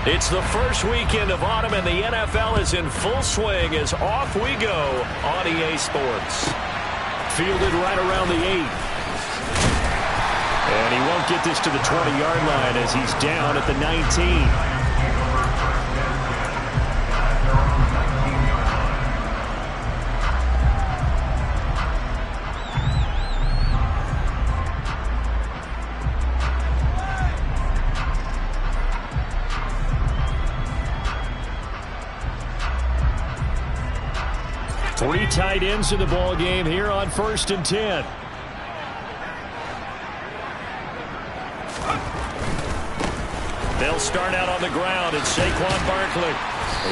It's the first weekend of autumn, and the NFL is in full swing as off we go on EA Sports. Fielded right around the 8. And he won't get this to the 20-yard line as he's down at the 19. Three tight ends in the ball game here on 1st and 10. They'll start out on the ground. It's Saquon Barkley.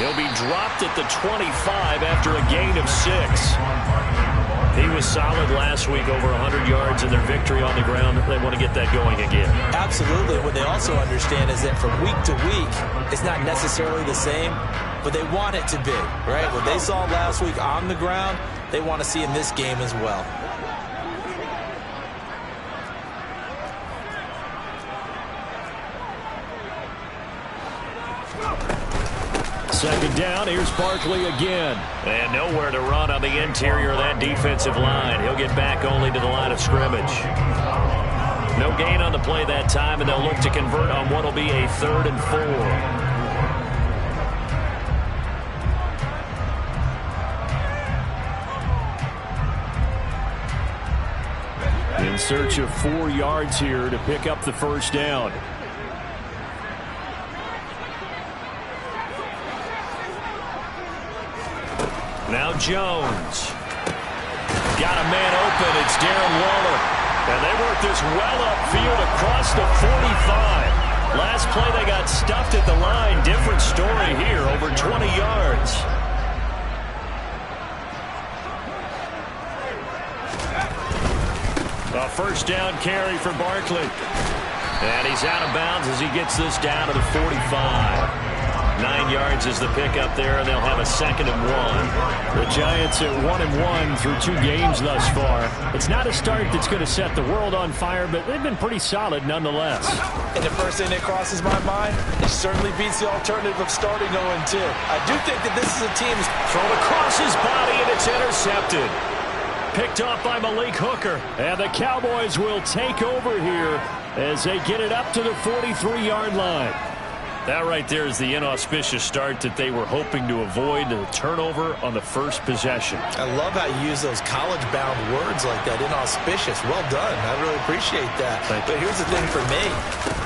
He'll be dropped at the 25 after a gain of 6. He was solid last week, over 100 yards in their victory on the ground. They want to get that going again. Absolutely. What they also understand is that from week to week, it's not necessarily the same, but they want it to be, right? What they saw last week on the ground, they want to see in this game as well. Second down, here's Barkley again. And nowhere to run on the interior of that defensive line. He'll get back only to the line of scrimmage. No gain on the play that time, and they'll look to convert on what will be a 3rd and 4. In search of 4 yards here to pick up the first down. Now Jones. Got a man open. It's Darren Waller. And they work this well upfield across the 45. Last play they got stuffed at the line. Different story here. Over 20 yards. A first down carry for Barkley. And he's out of bounds as he gets this down to the 45. 9 yards is the pickup there, and they'll have a 2nd and 1. The Giants at 1-1 through 2 games thus far. It's not a start that's going to set the world on fire, but they've been pretty solid nonetheless. And the first thing that crosses my mind, it certainly beats the alternative of starting 0-2. I do think that this is a team thrown across his body, and it's intercepted. Picked off by Malik Hooker. And the Cowboys will take over here as they get it up to the 43-yard line. That right there is the inauspicious start that they were hoping to avoid, the turnover on the first possession. I love how you use those college-bound words like that, inauspicious. Well done. I really appreciate that. But here's the thing for me.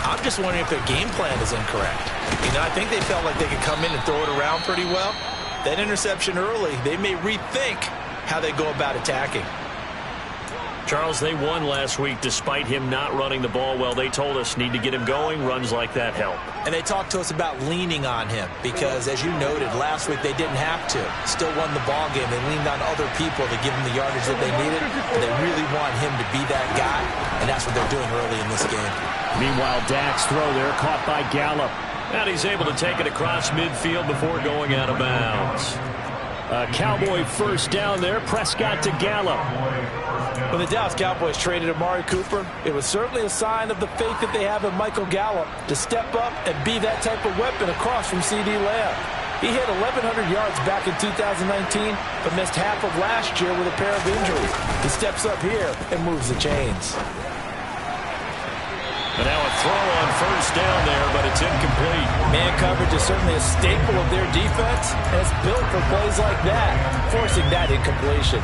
I'm just wondering if their game plan is incorrect. You know, I think they felt like they could come in and throw it around pretty well. That interception early, they may rethink how they go about attacking. Charles, they won last week despite him not running the ball well. They told us need to get him going. Runs like that help. And they talked to us about leaning on him because, as you noted, last week they didn't have to. Still won the ball game. They leaned on other people to give them the yardage that they needed. But they really want him to be that guy, and that's what they're doing early in this game. Meanwhile, Dak's throw there caught by Gallup. And he's able to take it across midfield before going out of bounds. A Cowboy first down there. Prescott to Gallup. When the Dallas Cowboys traded Amari Cooper, it was certainly a sign of the faith that they have in Michael Gallup to step up and be that type of weapon across from CeeDee Lamb. He hit 1,100 yards back in 2019, but missed half of last year with a pair of injuries. He steps up here and moves the chains. And now a throw on first down there, but it's incomplete. Man coverage is certainly a staple of their defense, and it's built for plays like that, forcing that incompletion.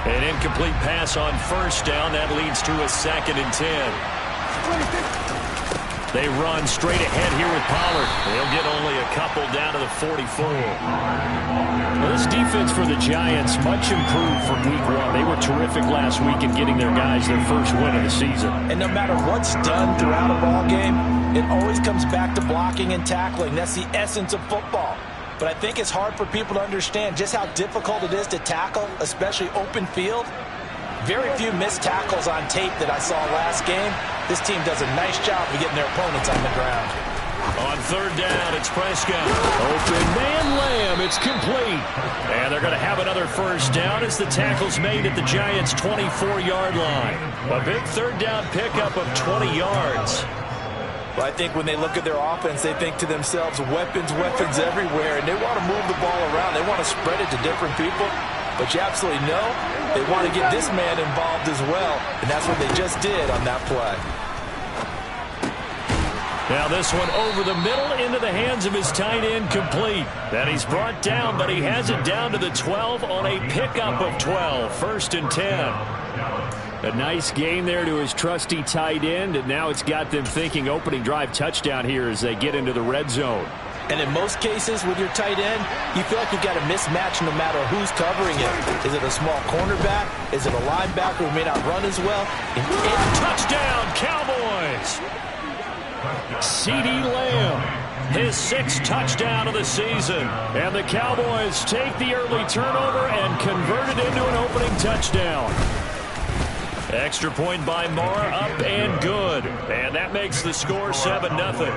An incomplete pass on first down. That leads to a 2nd and 10. They run straight ahead here with Pollard. They'll get only a couple down to the 44. Well, this defense for the Giants, much improved from week 1. They were terrific last week in getting their guys their first win of the season. And no matter what's done throughout a ball game, it always comes back to blocking and tackling. That's the essence of football. But I think it's hard for people to understand just how difficult it is to tackle, especially open field. Very few missed tackles on tape that I saw last game. This team does a nice job of getting their opponents on the ground. On third down, it's Prescott. Open man Lamb. It's complete. And they're going to have another first down as the tackle's made at the Giants' 24-yard line. A big third down pickup of 20 yards. Well, I think when they look at their offense, they think to themselves, weapons everywhere, and they want to move the ball around. They want to spread it to different people. But you absolutely know they want to get this man involved as well, and that's what they just did on that play. Now this one over the middle into the hands of his tight end, complete. Then he's brought down, but he has it down to the 12 on a pickup of 12. 1st and 10. A nice gain there to his trusty tight end, and now it's got them thinking opening drive touchdown here as they get into the red zone. And in most cases with your tight end, you feel like you've got a mismatch no matter who's covering it. Is it a small cornerback? Is it a linebacker who may not run as well? Touchdown, Cowboys! CeeDee Lamb, his 6th touchdown of the season. And the Cowboys take the early turnover and convert it into an opening touchdown. Extra point by Mara, up and good. And that makes the score 7-0.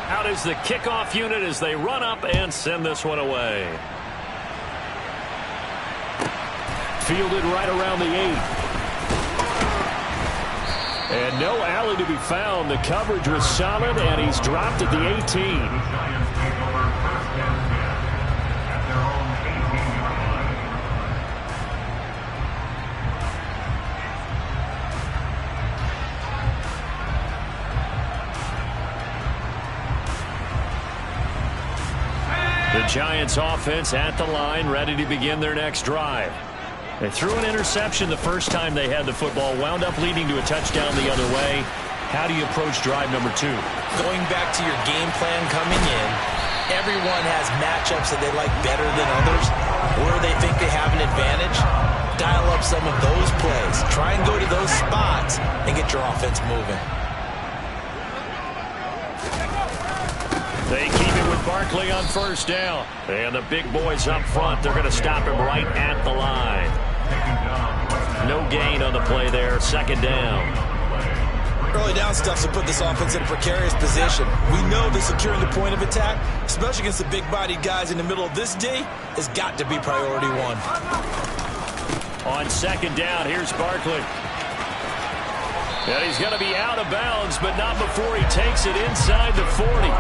Out is the kickoff unit as they run up and send this one away. Fielded right around the 8. And no alley to be found. The coverage was solid, and he's dropped at the 18. The Giants offense at the line, ready to begin their next drive. They threw an interception the first time they had the football, wound up leading to a touchdown the other way. How do you approach drive number 2? Going back to your game plan coming in, everyone has matchups that they like better than others, where they think they have an advantage. Dial up some of those plays. Try and go to those spots and get your offense moving. They keep it with Barkley on first down. And the big boys up front, they're going to stop him right at the line. No gain on the play there. 2nd down. Early down stuff to put this offense in a precarious position. We know that securing the point of attack, especially against the big-bodied guys in the middle of this D, has got to be priority 1. On 2nd down, here's Barkley. And he's going to be out of bounds, but not before he takes it inside the 40.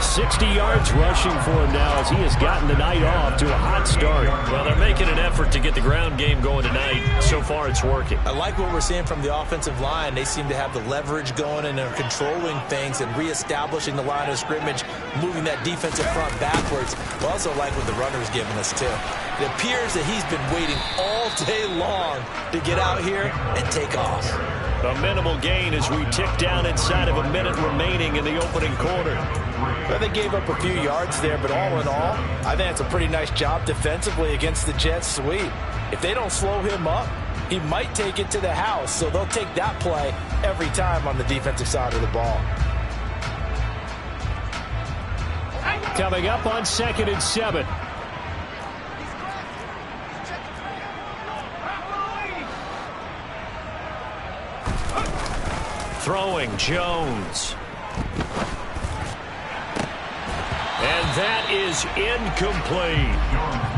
60 yards rushing for him now as he has gotten the night off to a hot start. Well, they're making an effort to get the ground game going tonight. So far, it's working. I like what we're seeing from the offensive line. They seem to have the leverage going and they're controlling things and reestablishing the line of scrimmage, moving that defensive front backwards. I also like what the runner's giving us, too. It appears that he's been waiting all day long to get out here and take off. A minimal gain as we tick down inside of a minute remaining in the opening quarter. Well, they gave up a few yards there, but all in all, I think it's a pretty nice job defensively against the Jets sweep. If they don't slow him up, he might take it to the house, so they'll take that play every time on the defensive side of the ball. Coming up on 2nd and 7. Throwing Jones. And that is incomplete.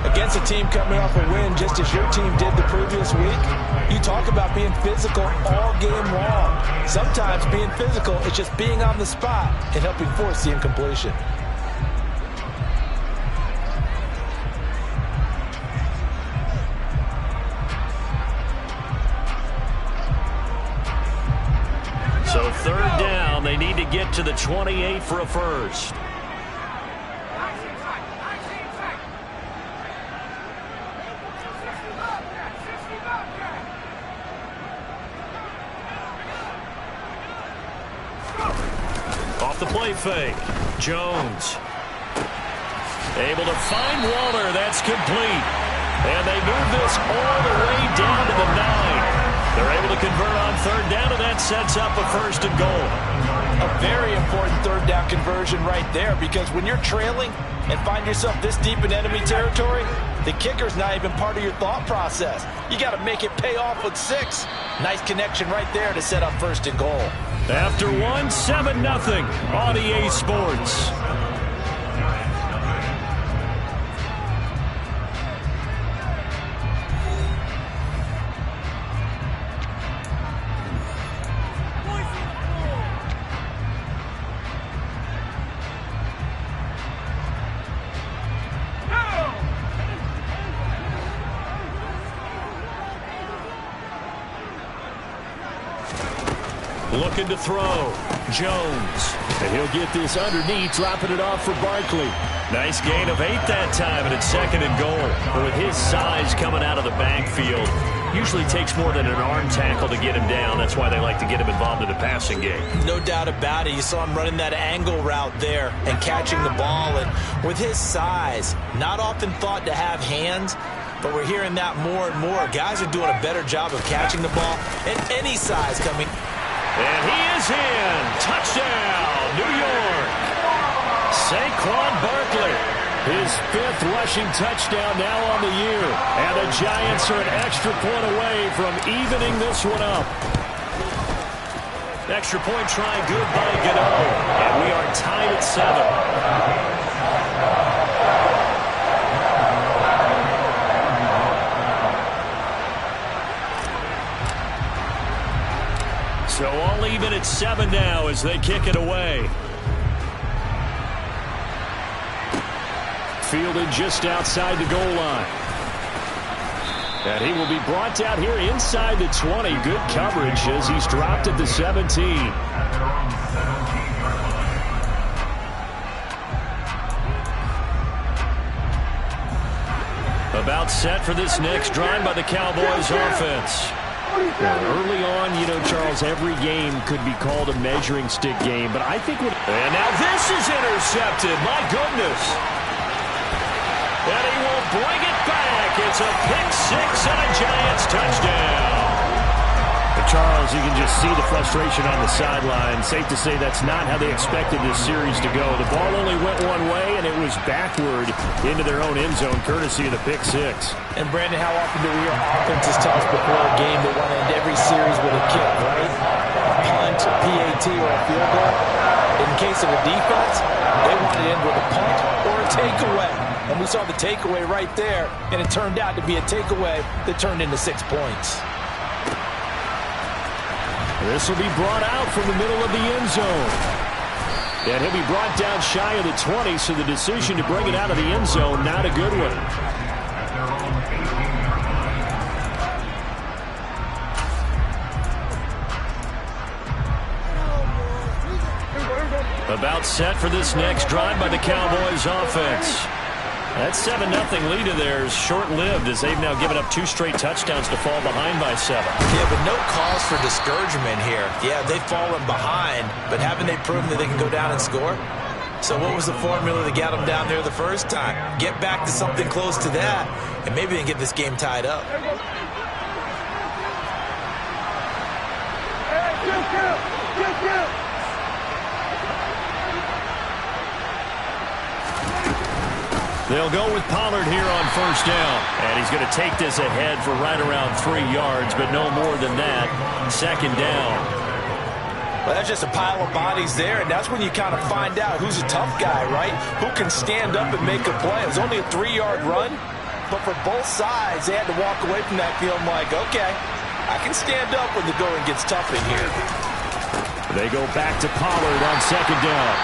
Against a team coming off a win just as your team did the previous week, you talk about being physical all game long. Sometimes being physical is just being on the spot and helping force the incompletion. So 3rd down, they need to get to the 28 for a first. Off the play fake, Jones. Able to find Waller, that's complete. And they move this all the way down to the 9. They're able to convert on 3rd down, and that sets up a 1st and goal. A very important 3rd down conversion right there, because when you're trailing and find yourself this deep in enemy territory, The kicker's not even part of your thought process. You got to make it pay off with 6. Nice connection right there to set up 1st and goal. After 1, 7-0 on EA Sports. Looking to throw. Jones. And he'll get this underneath, dropping it off for Barkley. Nice gain of 8 that time, and it's 2nd and goal. But with his size coming out of the backfield, usually takes more than an arm tackle to get him down. That's why they like to get him involved in the passing game. No doubt about it. You saw him running that angle route there and catching the ball. And with his size, not often thought to have hands, but we're hearing that more and more. Guys are doing a better job of catching the ball at any size coming. And he is in. Touchdown, New York. Saquon Barkley, his 5th rushing touchdown now on the year. And the Giants are an extra point away from evening this one up. Extra point try good by Gano. And we are tied at 7. So all even at 7 now as they kick it away. Fielded just outside the goal line. And he will be brought down here inside the 20. Good coverage as he's dropped at the 17. About set for this next drive by the Cowboys offense. Early on, you know, Charles, every game could be called a measuring stick game, but I think what... And now this is intercepted. My goodness. And he will bring it back. It's a pick-6 and a Giants touchdown. But Charles, you can just see the frustration on the sideline. Safe to say that's not how they expected this series to go. The ball only went one way, and it was backward into their own end zone, courtesy of the pick-6. And, Brandon, how often do we hear offenses tell us before a game they want to end every series with a kick, right? A punt, a PAT, or a field goal. In case of a defense, they want to end with a punt or a takeaway. And we saw the takeaway right there, and it turned out to be a takeaway that turned into 6 points. This will be brought out from the middle of the end zone. And he'll be brought down shy of the 20, so the decision to bring it out of the end zone, not a good one. About set for this next drive by the Cowboys offense. That 7-0 lead of theirs short-lived as they've now given up 2 straight touchdowns to fall behind by 7. Yeah, but no cause for discouragement here. Yeah, they've fallen behind, but haven't they proven that they can go down and score? So what was the formula that got them down there the first time? Get back to something close to that, and maybe they can get this game tied up. They'll go with Pollard here on 1st down. And he's going to take this ahead for right around 3 yards, but no more than that. 2nd down. Well, that's just a pile of bodies there, and that's when you kind of find out who's a tough guy, right? Who can stand up and make a play. It was only a 3-yard run, but for both sides, they had to walk away from that field like, okay, I can stand up when the going gets tough in here. They go back to Pollard on 2nd down.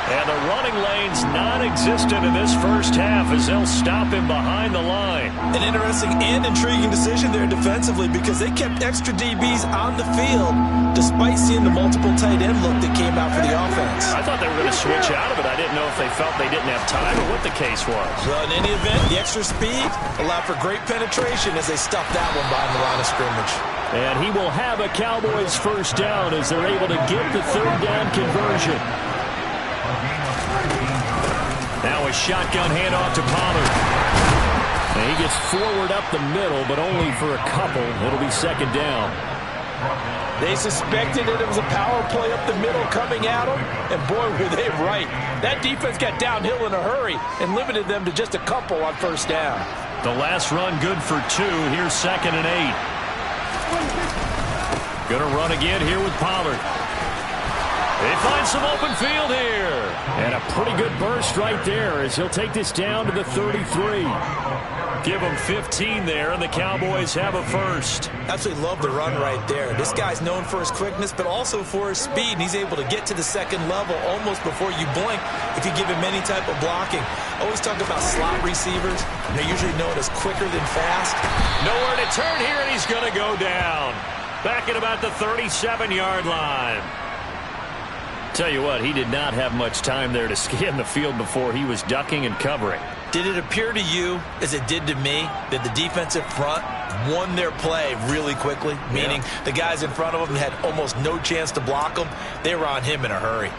And the running lane's non-existent in this first half as they'll stop him behind the line. An interesting and intriguing decision there defensively because they kept extra DBs on the field despite seeing the multiple tight end look that came out for the offense. I thought they were going to switch out of it. I didn't know if they felt they didn't have time or what the case was. Well, in any event, the extra speed allowed for great penetration as they stuffed that one behind the line of scrimmage. And he will have a Cowboys 1st down as they're able to get the 3rd down conversion. Now a shotgun handoff to Pollard. And he gets forward up the middle, but only for a couple. It'll be 2nd down. They suspected it was a power play up the middle coming at them, and boy, were they right. That defense got downhill in a hurry and limited them to just a couple on first down. The last run good for 2. Here's 2nd and 8. Going to run again here with Pollard. They find some open field here. And a pretty good burst right there as he'll take this down to the 33. Give him 15 there, and the Cowboys have a first. Absolutely love the run right there. This guy's known for his quickness, but also for his speed, and he's able to get to the second level almost before you blink if you give him any type of blocking. Always talk about slot receivers. They're usually known as quicker than fast. Nowhere to turn here, and he's going to go down. Back at about the 37-yard line. Tell you what, he did not have much time there to scan the field before he was ducking and covering. Did it appear to you, as it did to me, that the defensive front won their play really quickly? Meaning the guys in front of him had almost no chance to block him. They were on him in a hurry.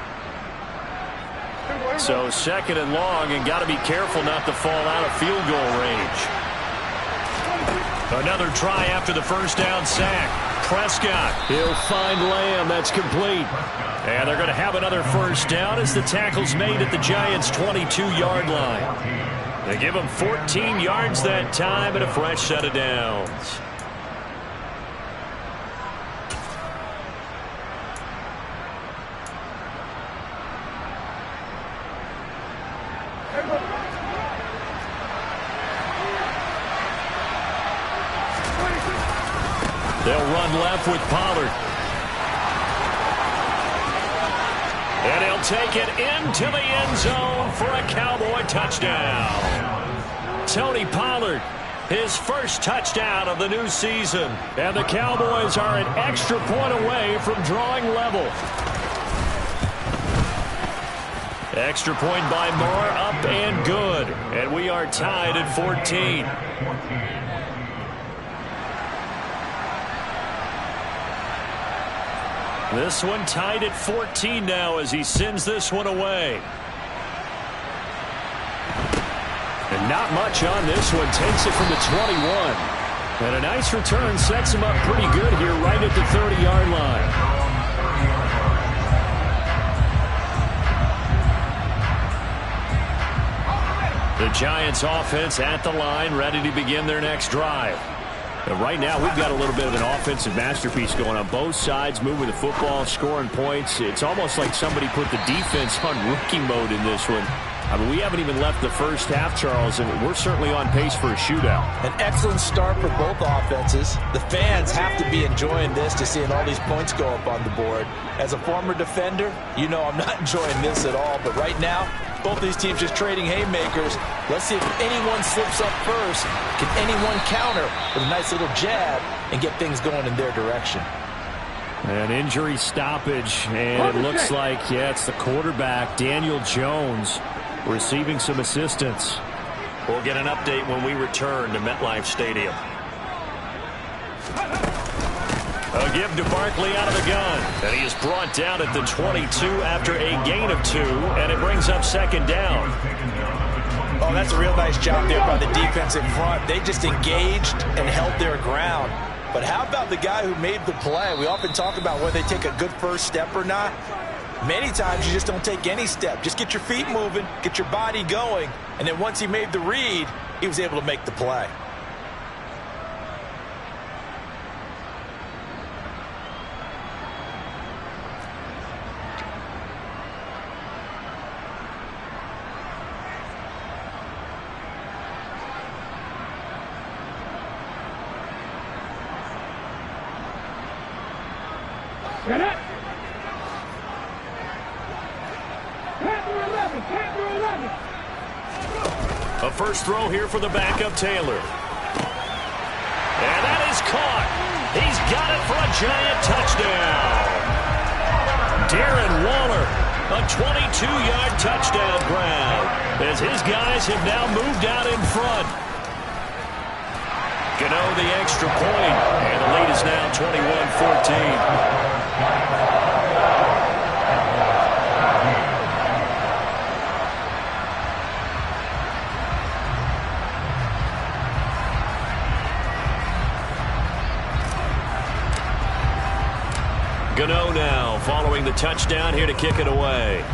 So 2nd and long, and got to be careful not to fall out of field goal range. Another try after the first down sack. Prescott, he'll find Lamb. That's complete. And they're going to have another first down as the tackle's made at the Giants' 22-yard line. They give him 14 yards that time and a fresh set of downs. They'll run left with Pollard. And he'll take it into the end zone for a Cowboy touchdown. Tony Pollard, his first touchdown of the new season. And the Cowboys are an extra point away from drawing level. Extra point by Moore, up and good. And we are tied at 14. This one tied at 14 now as he sends this one away. And not much on this one. Takes it from the 21. And a nice return sets him up pretty good here right at the 30-yard line. The Giants offense at the line, ready to begin their next drive. And right now, we've got a little bit of an offensive masterpiece going on. Both sides moving the football, scoring points. It's almost like somebody put the defense on rookie mode in this one. I mean, we haven't even left the first half, Charles, and we're certainly on pace for a shootout. An excellent start for both offenses. The fans have to be enjoying this to seeing all these points go up on the board. As a former defender, you know I'm not enjoying this at all. But right now, both these teams just trading haymakers. Let's see if anyone slips up first. Can anyone counter with a nice little jab and get things going in their direction? An injury stoppage, and it looks like, it's the quarterback, Daniel Jones, receiving some assistance. We'll get an update when we return to MetLife Stadium. A give to Barkley out of the gun, and he is brought down at the 22 after a gain of 2, and it brings up 2nd down. Oh, that's a real nice job there by the defense in front. They just engaged and held their ground. But how about the guy who made the play? We often talk about whether they take a good first step or not. Many times you just don't take any step. Just get your feet moving, get your body going, and then once he made the read, he was able to make the play. A first throw here for the backup, Taylor. And that is caught. He's got it for a Giant touchdown. Darren Waller, a 22-yard touchdown grab, as his guys have now moved out in front. Gano the extra point, and the lead is now 21-14. Gano now following the touchdown here to kick it away.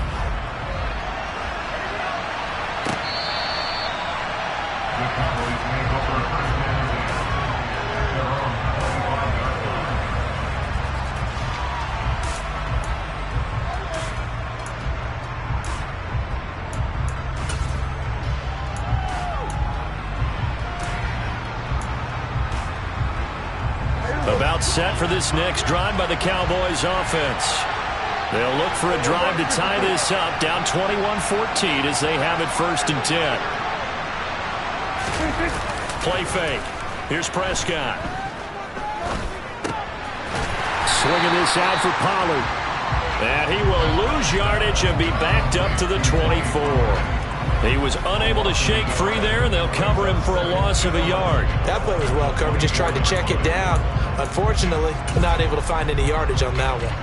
About set for this next drive by the Cowboys offense. They'll look for a drive to tie this up, down 21-14 as they have it 1st and 10. Play fake. Here's Prescott. Swinging this out for Pollard. And he will lose yardage and be backed up to the 24. He was unable to shake free there, and they'll cover him for a loss of a yard. That play was well covered. Just tried to check it down. Unfortunately, not able to find any yardage on that one.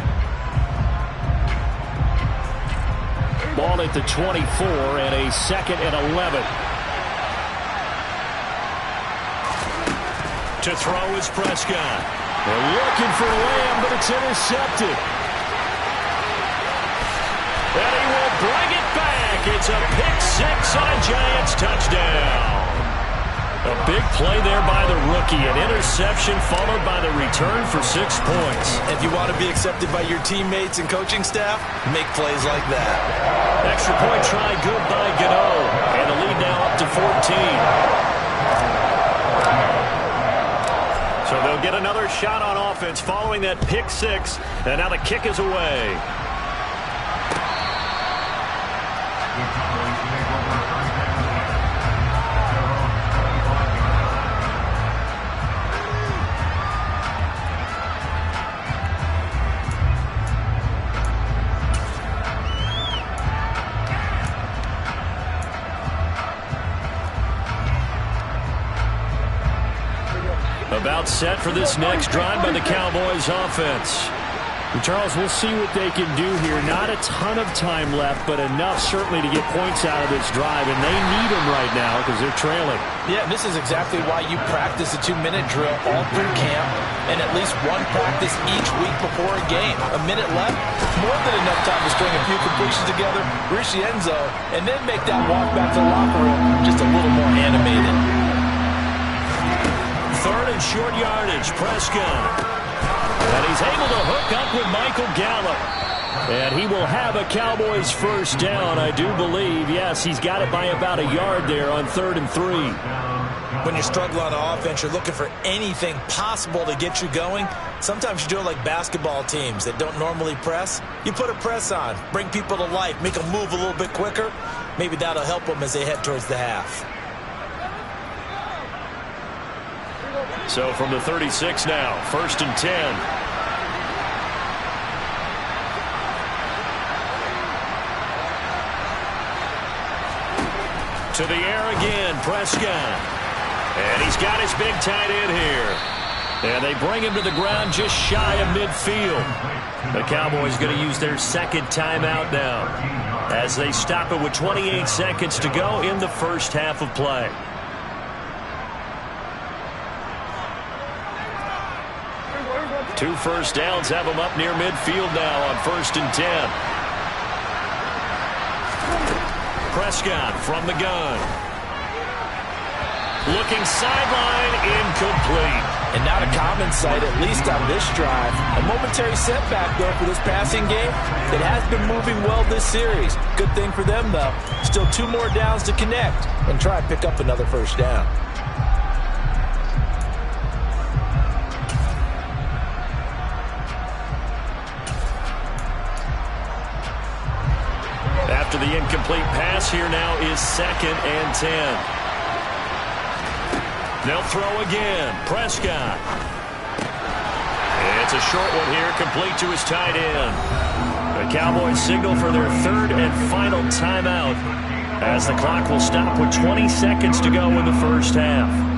Ball at the 24 and a 2nd and 11. To throw is Prescott. They're looking for Lamb, but it's intercepted. And he will bring it back. It's a pick 6 on a Giants touchdown. A big play there by the rookie. An interception followed by the return for 6 points. If you want to be accepted by your teammates and coaching staff, make plays like that. Extra point try good by Gano. And the lead now up to 14. So they'll get another shot on offense following that pick 6. And now the kick is away. About set for this next drive by the Cowboys offense. Charles, we'll see what they can do here. Not a ton of time left, but enough certainly to get points out of this drive, and they need them right now because they're trailing. Yeah, this is exactly why you practice a 2-minute drill all through camp and at least one practice each week before a game. A minute left, more than enough time to string a few completions together, reach the end zone, and then make that walk back to the locker room just a little more animated. 3rd and short yardage, Prescott. And he's able to hook up with Michael Gallup. And he will have a Cowboys 1st down, I do believe. Yes, he's got it by about a yard there on 3rd and 3. When you're struggling on offense, you're looking for anything possible to get you going. Sometimes you do it like basketball teams that don't normally press. You put a press on, bring people to life, make them move a little bit quicker. Maybe that'll help them as they head towards the half. So from the 36 now, 1st and 10. To the air again, Prescott. And he's got his big tight end here. And they bring him to the ground just shy of midfield. The Cowboys going to use their 2nd timeout now as they stop it with 28 seconds to go in the 1st half of play. Two 1st downs have them up near midfield now on 1st and 10. Prescott from the gun. Looking sideline, incomplete. And not a common sight, at least on this drive. A momentary setback, though, for this passing game. It has been moving well this series. Good thing for them, though. Still 2 more downs to connect and try and pick up another 1st down. After the incomplete pass, here now is 2nd and 10. They'll throw again. Prescott. It's a short one here, complete to his tight end. The Cowboys signal for their 3rd and final timeout as the clock will stop with 20 seconds to go in the 1st half.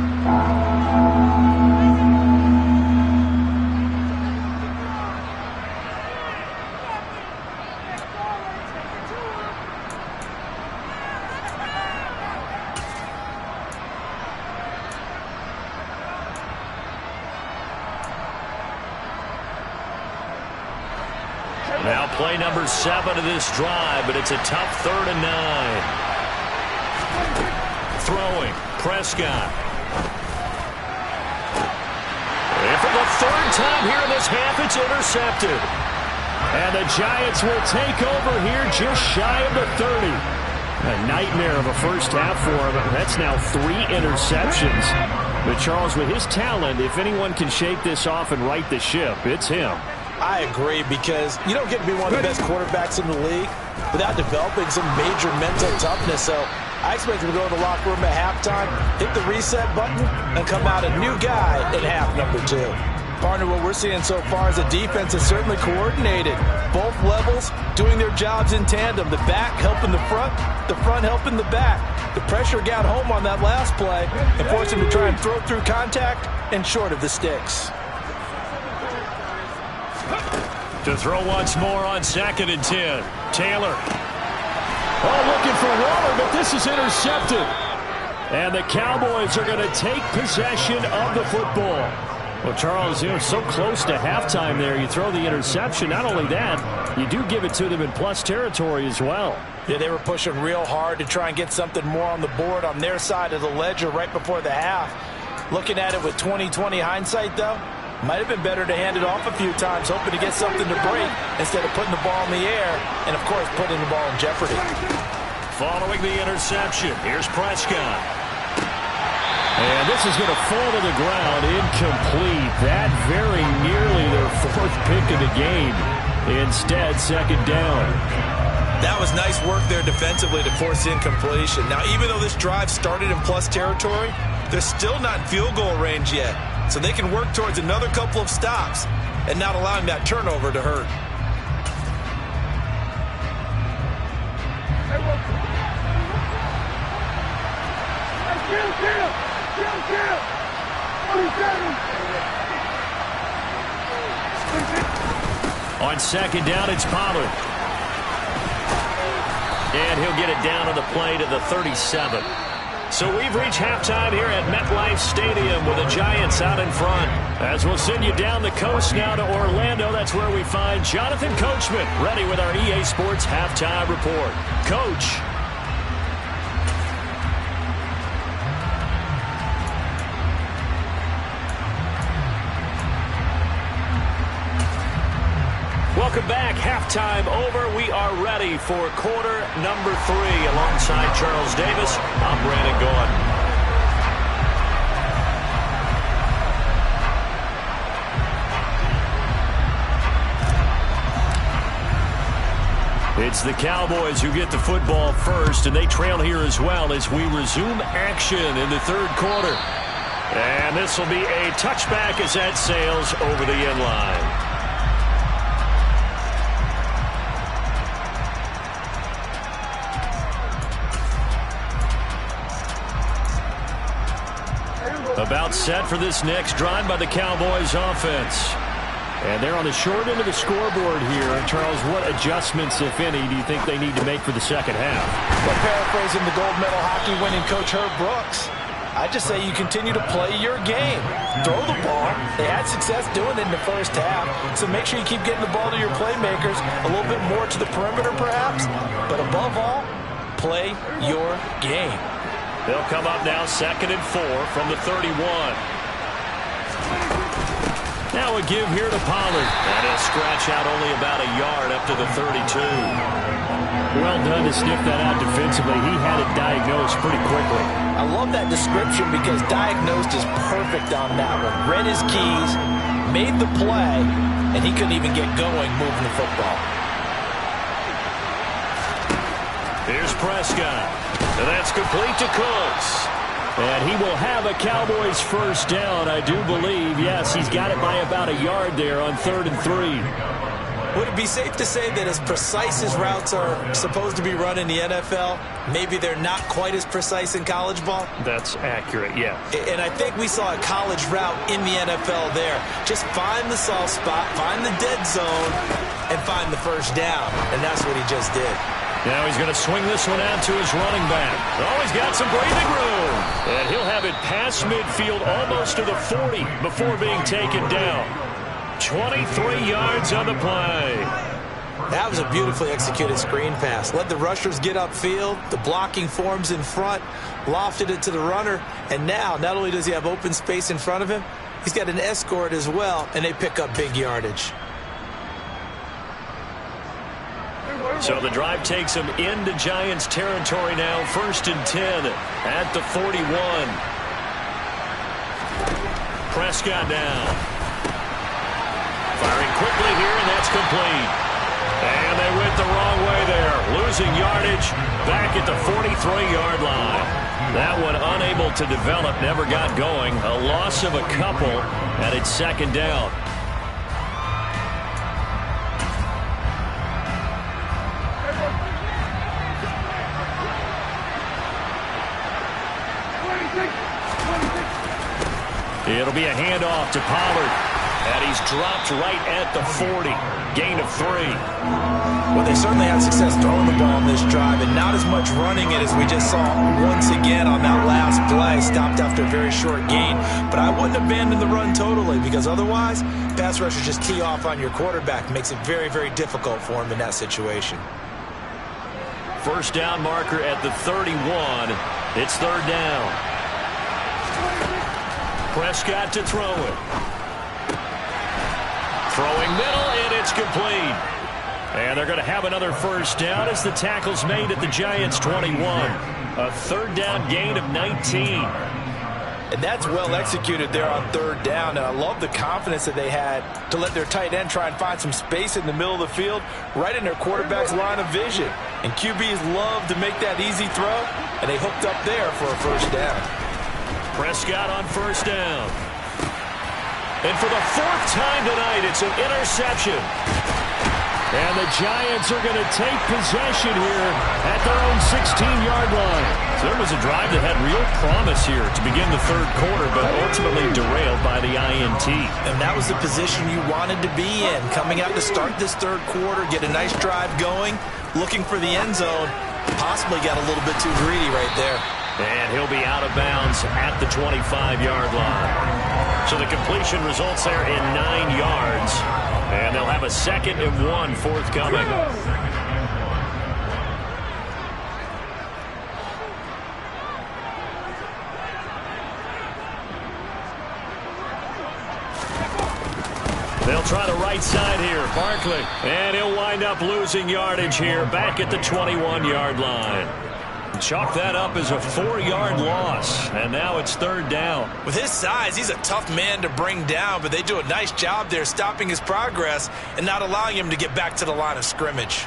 Now play number 7 of this drive, but it's a tough 3rd and 9. Throwing, Prescott. And for the 3rd time here in this half, it's intercepted. And the Giants will take over here just shy of the 30. A nightmare of a first half for him. That's now 3 interceptions. But Charles, with his talent, if anyone can shake this off and right the ship, it's him. I agree, because you don't get to be one of the best quarterbacks in the league without developing some major mental toughness. So I expect him to go in the locker room at halftime, hit the reset button, and come out a new guy in half number 2. Partner, what we're seeing so far is the defense is certainly coordinated. Both levels doing their jobs in tandem. The back helping the front helping the back. The pressure got home on that last play and forced him to try and throw through contact and short of the sticks. To throw once more on 2nd and 10. Taylor. Oh, looking for Waller, but this is intercepted. And the Cowboys are going to take possession of the football. Well, Charles, you're so close to halftime there. You throw the interception. Not only that, you do give it to them in plus territory as well. Yeah, they were pushing real hard to try and get something more on the board on their side of the ledger right before the half. Looking at it with 20/20 hindsight, though, might have been better to hand it off a few times, hoping to get something to break instead of putting the ball in the air and, of course, putting the ball in jeopardy. Following the interception, here's Prescott. And this is going to fall to the ground, incomplete. That very nearly their 4th pick of the game. Instead, 2nd down. That was nice work there defensively to force incompletion. Now, even though this drive started in plus territory, they're still not in field goal range yet. So they can work towards another couple of stops and not allowing that turnover to hurt. On 2nd down, it's Pollard. And he'll get it down on the play to the 37. So we've reached halftime here at MetLife Stadium with the Giants out in front. As we'll send you down the coast now to Orlando, that's where we find Jonathan Coachman ready with our EA Sports Halftime Report. Coach. Welcome back. Halftime over. We are ready for quarter number 3. Alongside Charles Davis, I'm Brandon Gaudin. It's the Cowboys who get the football first, and they trail here as well as we resume action in the 3rd quarter. And this will be a touchback as that sails over the end line. About set for this next drive by the Cowboys offense. And they're on the short end of the scoreboard here. Charles, what adjustments, if any, do you think they need to make for the second half? Well, paraphrasing the gold medal hockey winning coach Herb Brooks, I just say you continue to play your game. Throw the ball. They had success doing it in the first half, so make sure you keep getting the ball to your playmakers, a little bit more to the perimeter perhaps, but above all, play your game. They'll come up now 2nd and 4 from the 31. Now a give here to Pollard. And he'll scratch out only about a yard up to the 32. Well done to sniff that out defensively. He had it diagnosed pretty quickly. I love that description because diagnosed is perfect on that one. Read his keys, made the play, and he couldn't even get going moving the football. Here's Prescott. And that's complete to Cooks. And he will have a Cowboys first down, I do believe. Yes, he's got it by about a yard there on 3rd and 3. Would it be safe to say that as precise as routes are supposed to be run in the NFL, maybe they're not quite as precise in college ball? That's accurate, yeah. And I think we saw a college route in the NFL there. Just find the soft spot, find the dead zone, and find the first down. And that's what he just did. Now he's going to swing this one out to his running back. Oh, he's got some breathing room. And he'll have it past midfield almost to the 40 before being taken down. 23 yards on the play. That was a beautifully executed screen pass. Let the rushers get upfield, the blocking forms in front, lofted it to the runner, and now not only does he have open space in front of him, he's got an escort as well, and they pick up big yardage. So the drive takes him into Giants territory now, 1st and 10 at the 41. Prescott down. Firing quickly here, and that's complete. And they went the wrong way there, losing yardage back at the 43-yard line. That one unable to develop, never got going. A loss of a couple, and it's 2nd down. It'll be a handoff to Pollard. And he's dropped right at the 40. Gain of 3. Well, they certainly had success throwing the ball on this drive, and not as much running it as we just saw once again on that last play. Stopped after a very short gain. But I wouldn't abandon the run totally, because otherwise, pass rushers just tee off on your quarterback. Makes it very, very difficult for him in that situation. 1st down marker at the 31. It's 3rd down. Prescott to throw it. Throwing middle, and it's complete. And they're going to have another 1st down as the tackle's made at the Giants' 21. A 3rd down gain of 19. And that's well executed there on 3rd down. And I love the confidence that they had to let their tight end try and find some space in the middle of the field, right in their quarterback's line of vision. And QBs love to make that easy throw, and they hooked up there for a 1st down. Prescott on 1st down. And for the 4th time tonight, it's an interception. And the Giants are going to take possession here at their own 16-yard line. So there was a drive that had real promise here to begin the 3rd quarter, but ultimately derailed by the INT. And that was the position you wanted to be in. Coming out to start this 3rd quarter, get a nice drive going, looking for the end zone. Possibly got a little bit too greedy right there. And he'll be out of bounds at the 25-yard line. So the completion results there in 9 yards. And they'll have a 2nd and 1 forthcoming. They'll try the right side here. Barkley. And he'll wind up losing yardage here back at the 21-yard line. Chalk that up as a 4-yard loss, and now it's 3rd down. With his size, he's a tough man to bring down, but they do a nice job there stopping his progress and not allowing him to get back to the line of scrimmage.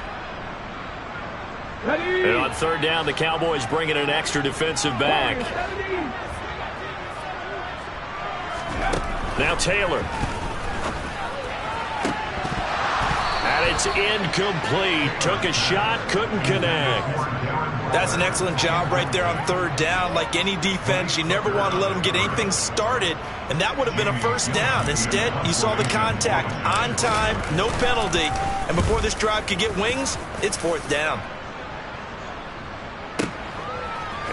And on 3rd down, the Cowboys bring in an extra defensive back. Now Taylor. And it's incomplete. Took a shot, couldn't connect. That's an excellent job right there on 3rd down. Like any defense, you never want to let them get anything started, and that would have been a 1st down. Instead, you saw the contact on time, no penalty, and before this drive could get wings, it's 4th down.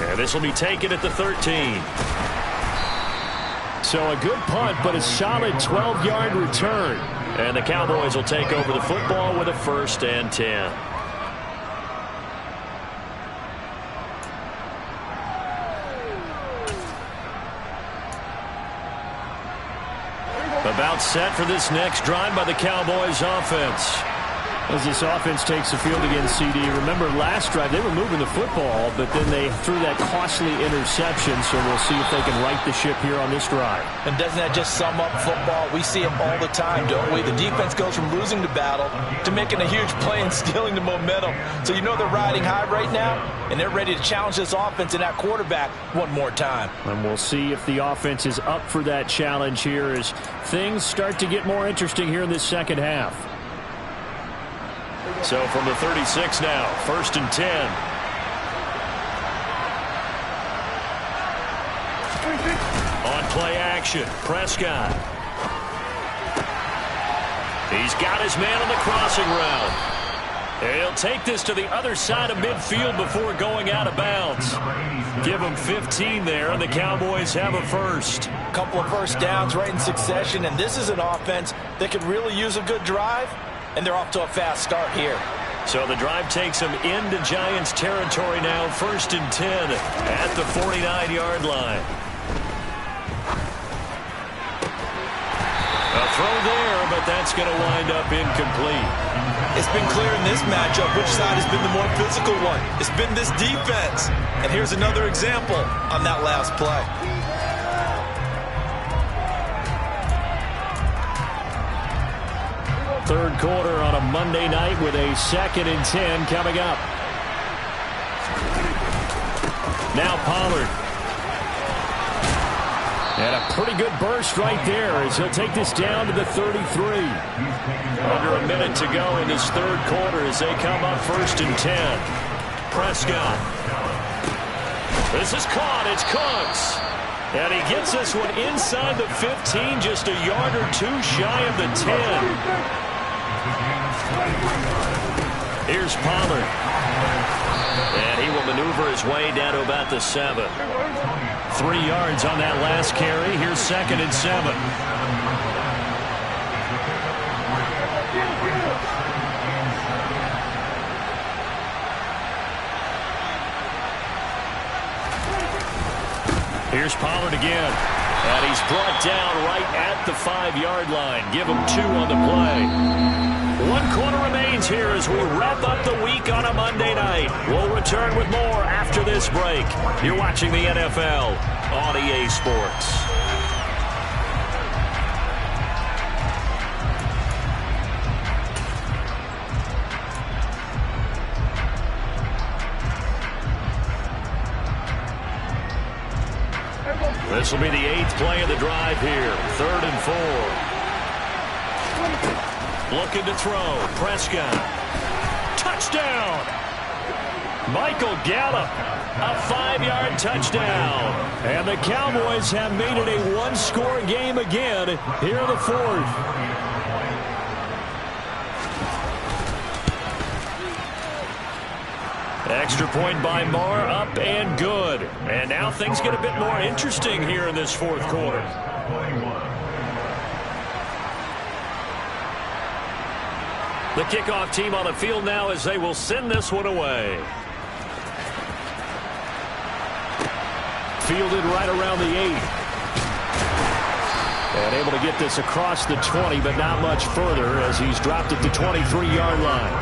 And this will be taken at the 13. So a good punt, but a solid 12-yard return. And the Cowboys will take over the football with a 1st and 10. About set for this next drive by the Cowboys offense. As this offense takes the field against CD, remember last drive they were moving the football, but then they threw that costly interception, so we'll see if they can right the ship here on this drive. And doesn't that just sum up football? We see it all the time, don't we? The defense goes from losing the battle to making a huge play and stealing the momentum. So you know they're riding high right now, and they're ready to challenge this offense and that quarterback one more time. And we'll see if the offense is up for that challenge here as things start to get more interesting here in this 2nd half. So from the 36 now, 1st and 10. On play action, Prescott. He's got his man on the crossing route. He'll take this to the other side of midfield before going out of bounds. Give him 15 there, and the Cowboys have a 1st. Couple of 1st downs right in succession, and this is an offense that could really use a good drive. and they're off to a fast start here. So the drive takes them into Giants territory now, 1st and 10 at the 49-yard line. A throw there, but that's going to wind up incomplete. It's been clear in this matchup which side has been the more physical one. It's been this defense. And here's another example on that last play. Third quarter on a Monday night with a 2nd and 10 coming up. Now Pollard. And a pretty good burst right there as he'll take this down to the 33. Under a minute to go in this third quarter as they come up 1st and 10. Prescott. This is caught. It's Cooks. And he gets this one inside the 15, just a yard or two shy of the 10. Here's Pollard. And he will maneuver his way down to about the 7. 3 yards on that last carry. Here's 2nd and 7. Here's Pollard again. And he's brought down right at the 5-yard line. Give him 2 on the play. 1 quarter remains here as we wrap up the week on a Monday night. We'll return with more after this break. You're watching the NFL on EA Sports. This will be the 8th play of the drive here. 3rd and 4. Looking to throw. Prescott. Touchdown. Michael Gallup. A 5-yard touchdown. And the Cowboys have made it a 1-score game again here in the 4th. Extra point by Marr, up and good. And now things get a bit more interesting here in this 4th quarter. The kickoff team on the field now as they will send this one away. Fielded right around the 8. And able to get this across the 20, but not much further as he's dropped at the 23-yard line.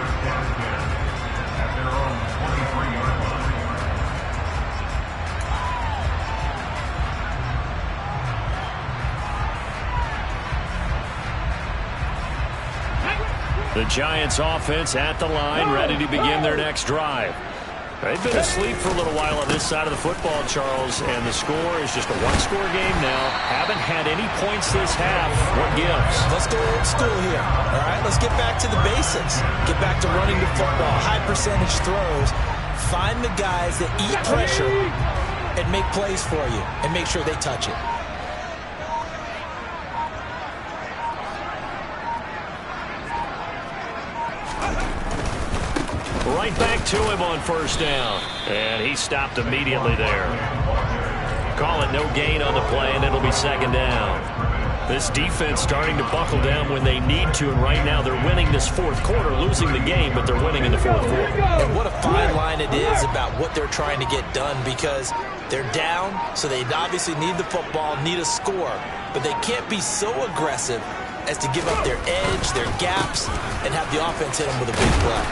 The Giants offense at the line, ready to begin their next drive. They've been asleep for a little while on this side of the football, Charles, and the score is just a 1-score game now. Haven't had any points this half. What gives? Let's go old school here. All right, let's get back to the basics. Get back to running the football, high percentage throws. Find the guys that eat pressure and make plays for you and make sure they touch it. Right back to him on 1st down. And he stopped immediately there. Call it no gain on the play, and it'll be 2nd down. This defense starting to buckle down when they need to, and right now they're winning this 4th quarter, losing the game, but they're winning in the 4th quarter. And what a fine line it is about what they're trying to get done, because they're down, so they obviously need the football, need a score, but they can't be so aggressive as to give up their edge, their gaps, and have the offense hit them with a big play.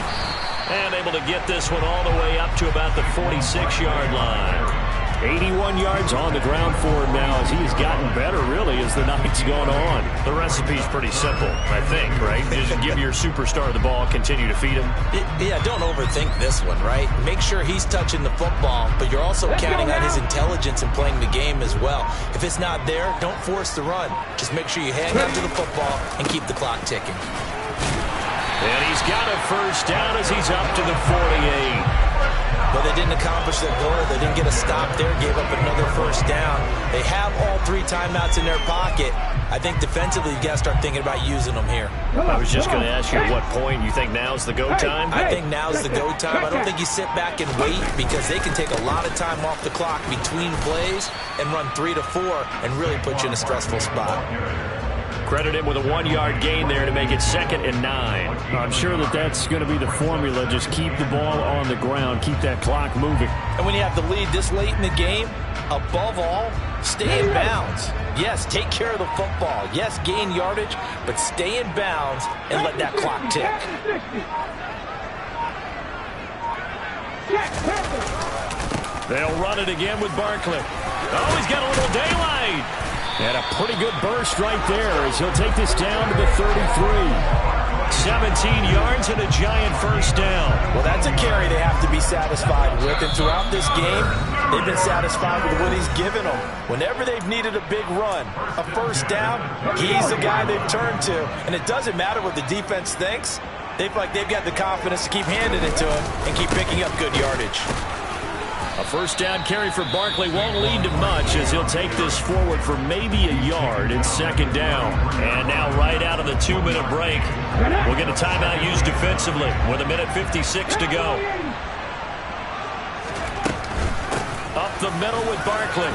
And able to get this one all the way up to about the 46-yard line. 81 yards on the ground for him now as he's gotten better, really, as the night's going on. The recipe's pretty simple, I think, right? Just give your superstar the ball, continue to feed him. Yeah, don't overthink this one, right? Make sure he's touching the football, but you're also counting on his intelligence in playing the game as well. If it's not there, don't force the run. Just make sure you hang on to the football and keep the clock ticking. And he's got a 1st down as he's up to the 48. But they didn't accomplish their goal. They didn't get a stop there, gave up another 1st down. They have all 3 timeouts in their pocket. I think defensively you got to start thinking about using them here. I was just going to ask you at what point you think now's the go time? I think now's the go time. I don't think you sit back and wait, because they can take a lot of time off the clock between plays and run 3 to 4 and really put you in a stressful spot. Credit him with a 1-yard gain there to make it 2nd and 9. I'm sure that's going to be the formula. Just keep the ball on the ground. Keep that clock moving. And when you have the lead this late in the game, above all, stay in bounds. Yes, take care of the football. Yes, gain yardage, but stay in bounds and let that clock tick. They'll run it again with Barkley. Oh, he's got a little daylight. And a pretty good burst right there as he'll take this down to the 33. 17 yards and a giant first down. Well, that's a carry they have to be satisfied with. And throughout this game, they've been satisfied with what he's given them. Whenever they've needed a big run, a first down, he's the guy they've turned to. And it doesn't matter what the defense thinks. They feel like they've got the confidence to keep handing it to him and keep picking up good yardage. A first down carry for Barkley won't lead to much as he'll take this forward for maybe a yard. It's 2nd down. And now right out of the 2-minute break, we'll get a timeout used defensively with 1:56 to go. Up the middle with Barkley.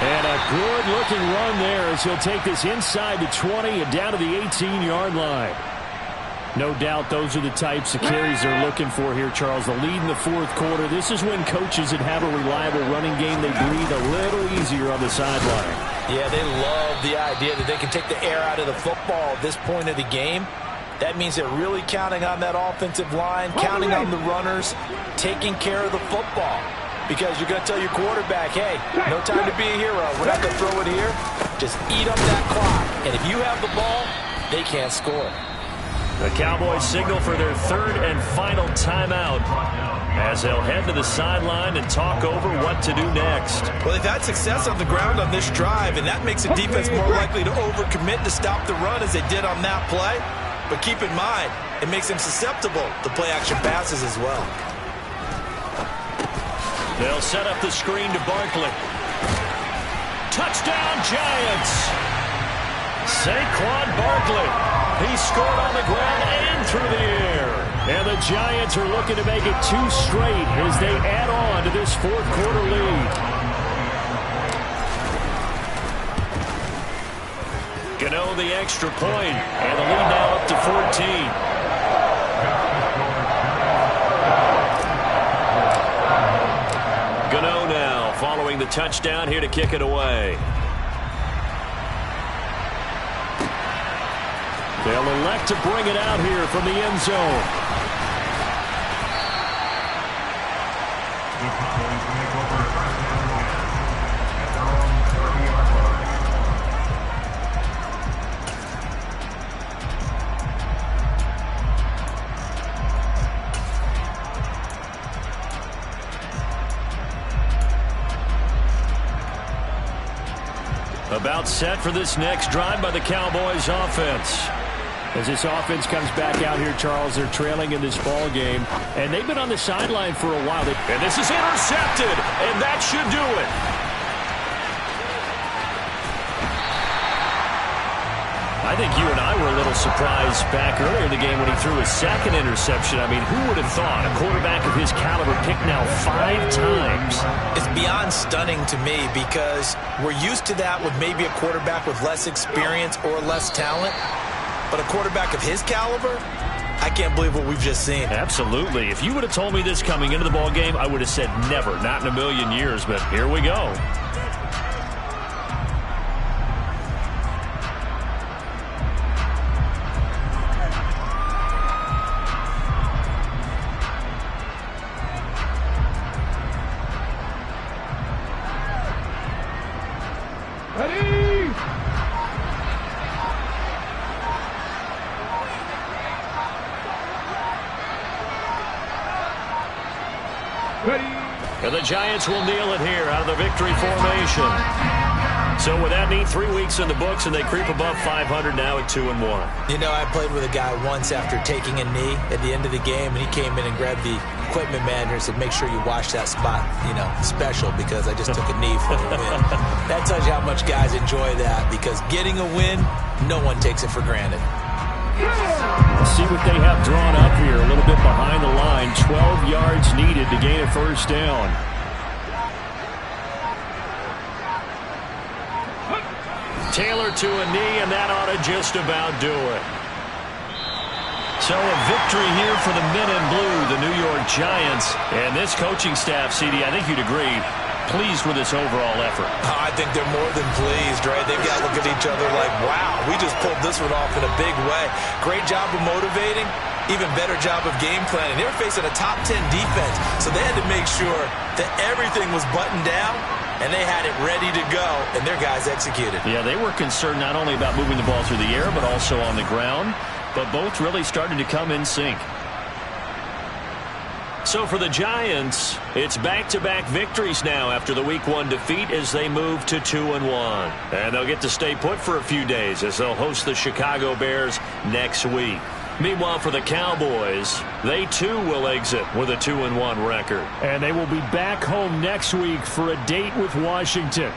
And a good-looking run there as he'll take this inside the 20 and down to the 18-yard line. No doubt those are the types of carries they're looking for here, Charles. The lead in the 4th quarter. This is when coaches that have a reliable running game, they breathe a little easier on the sideline. Yeah, they love the idea that they can take the air out of the football at this point of the game. That means they're really counting on that offensive line, counting on the runners, taking care of the football. Because you're going to tell your quarterback, hey, no time to be a hero. We're not going to throw it here. Just eat up that clock. And if you have the ball, they can't score. The Cowboys signal for their 3rd and final timeout as they'll head to the sideline and talk over what to do next. Well, they've had success on the ground on this drive, and that makes the defense more likely to overcommit to stop the run as they did on that play. But keep in mind, it makes them susceptible to play-action passes as well. They'll set up the screen to Barkley. Touchdown, Giants! Saquon Barkley. He scored on the ground and through the air. And the Giants are looking to make it 2 straight as they add on to this 4th quarter lead. Gano the extra point, and the lead now up to 14. Gano now following the touchdown here to kick it away. They'll elect to bring it out here from the end zone. About set for this next drive by the Cowboys offense. As this offense comes back out here, Charles, they're trailing in this ball game, and they've been on the sideline for a while. And this is intercepted, and that should do it. I think you and I were a little surprised back earlier in the game when he threw his 2nd interception. I mean, who would have thought a quarterback of his caliber picked now 5 times? It's beyond stunning to me because we're used to that with maybe a quarterback with less experience or less talent. But a quarterback of his caliber, I can't believe what we've just seen. Absolutely. If you would have told me this coming into the ball game, I would have said never, not in a million years. But here we go. And the Giants will kneel it here out of the victory formation. So with that neat 3 weeks in the books, and they creep above 500 now at 2-1. You know, I played with a guy once after taking a knee at the end of the game, and he came in and grabbed the equipment manager and said, make sure you wash that spot, you know, special, because I just took a knee for the win. That tells you how much guys enjoy that, because getting a win, no one takes it for granted. Let's see what they have drawn up here. A little bit behind the line. 12 yards needed to gain a first down. Taylor to a knee, and that ought to just about do it. So a victory here for the men in blue, the New York Giants. And this coaching staff, CD, I think you'd agree, pleased with this overall effort. I think they're more than pleased, right? They've got to look at each other like, wow, we just pulled this one off in a big way. Great job of motivating, even better job of game planning. They were facing a top 10 defense, so they had to make sure that everything was buttoned down, and they had it ready to go, and their guys executed. Yeah, they were concerned not only about moving the ball through the air, but also on the ground. But both really started to come in sync. So for the Giants, it's back-to-back victories now after the Week 1 defeat as they move to 2-1. And they'll get to stay put for a few days as they'll host the Chicago Bears next week. Meanwhile, for the Cowboys, they too will exit with a 2-1 record. And they will be back home next week for a date with Washington.